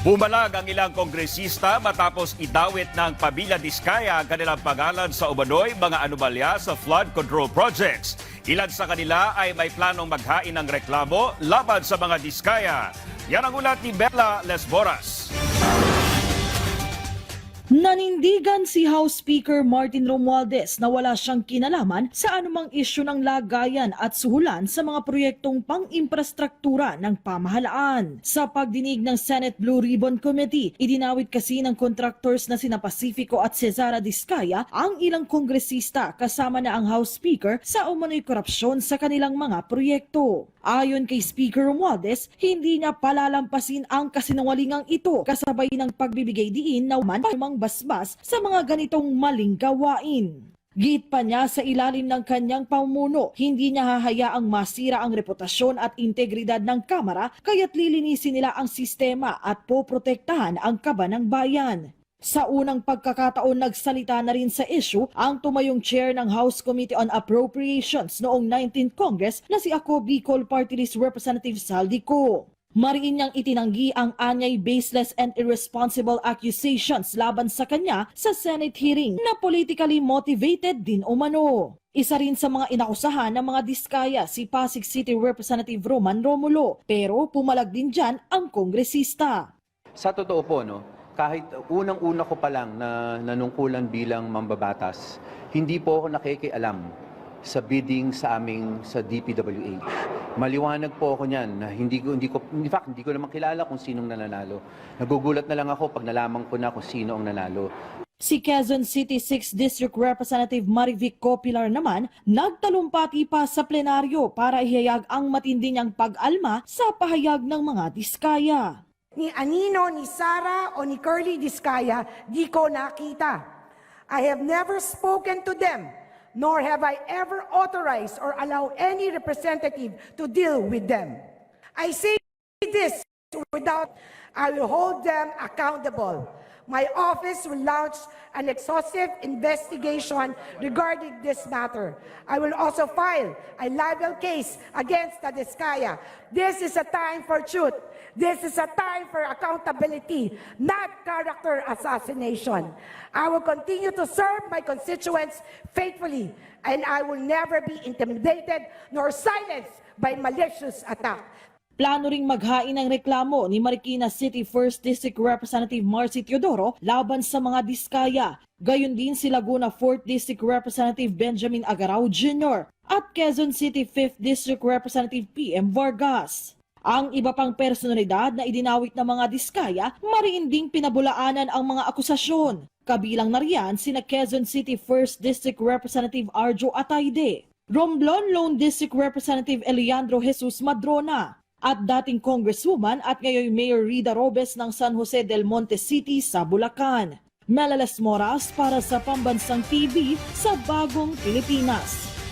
Bumalag ang ilang kongresista matapos idawit ng Pamilya Diskaya ang kanilang pangalan sa umano'y mga anomalya sa flood control projects. Ilan sa kanila ay may planong maghain ng reklamo laban sa mga Diskaya. Yan ang ulat ni Bella Lesboras. Nanindigan si House Speaker Martin Romualdez na wala siyang kinalaman sa anumang isyu ng lagayan at suhulan sa mga proyektong pang-imprastruktura ng pamahalaan. Sa pagdinig ng Senate Blue Ribbon Committee, idinawit kasi ng contractors na sina Pacifico at Cesara Diskaya ang ilang kongresista kasama na ang House Speaker sa umano'y korupsyon sa kanilang mga proyekto. Ayon kay Speaker Romualdez, hindi niya palalampasin ang kasinungalingang ito kasabay ng pagbibigay diin na manpamang basbas sa mga ganitong maling gawain. Git pa niya sa ilalim ng kanyang pamumuno, hindi niya hahayaang masira ang reputasyon at integridad ng Kamara kaya't lilinisin nila ang sistema at poprotektahan ang kaba ng bayan. Sa unang pagkakataon nagsalita na rin sa issue ang tumayong chair ng House Committee on Appropriations noong 19th Congress na si Ako Bicol Party List Representative Saldico. Mariin niyang itinanggi ang anyay baseless and irresponsible accusations laban sa kanya sa Senate hearing na politically motivated din umano. Isa rin sa mga inausahan ng mga Diskaya si Pasig City Representative Roman Romulo, pero pumalag din dyan ang kongresista. Sa totoo po, kahit unang-una ko pa lang na nanungkulan bilang mambabatas, hindi po ako nakikialam sa bidding sa aming sa DPWH. Maliwanag po ako niyan na hindi ko naman kilala kung sinong nananalo. Nagugulat na lang ako pag nalaman ko na kung sino ang nanalo. Si Quezon City 6th District Representative Marivic Copilar naman nagtalumpati pa sa plenaryo para ihayag ang matindi niyang pag-alma sa pahayag ng mga Diskaya. Ni Anino, ni Sara o ni Curly Diskaya, di ko nakita. I have never spoken to them, nor have I ever authorized or allowed any representative to deal with them. I say this without, I will hold them accountable. My office will launch an exhaustive investigation regarding this matter. I will also file a libel case against the Diskaya. This is a time for truth. This is a time for accountability, not character assassination. I will continue to serve my constituents faithfully, and I will never be intimidated nor silenced by malicious attack. Plano ring maghain ng reklamo ni Marikina City 1st District Representative Marcy Teodoro laban sa mga Diskaya. Gayon din si Laguna 4th District Representative Benjamin Agarao Jr. at Quezon City 5th District Representative PM Vargas. Ang iba pang personalidad na idinawit ng mga Diskaya, mariin ding pinabulaanan ang mga akusasyon. Kabilang na riyan sina Quezon City 1st District Representative Arjo Atayde, Romblon Lone District Representative Eliandro Jesus Madrona, at dating Congresswoman at ngayon Mayor Rida Robes ng San Jose del Monte City sa Bulacan. Mela Lesboras para sa Pambansang TV sa Bagong Pilipinas.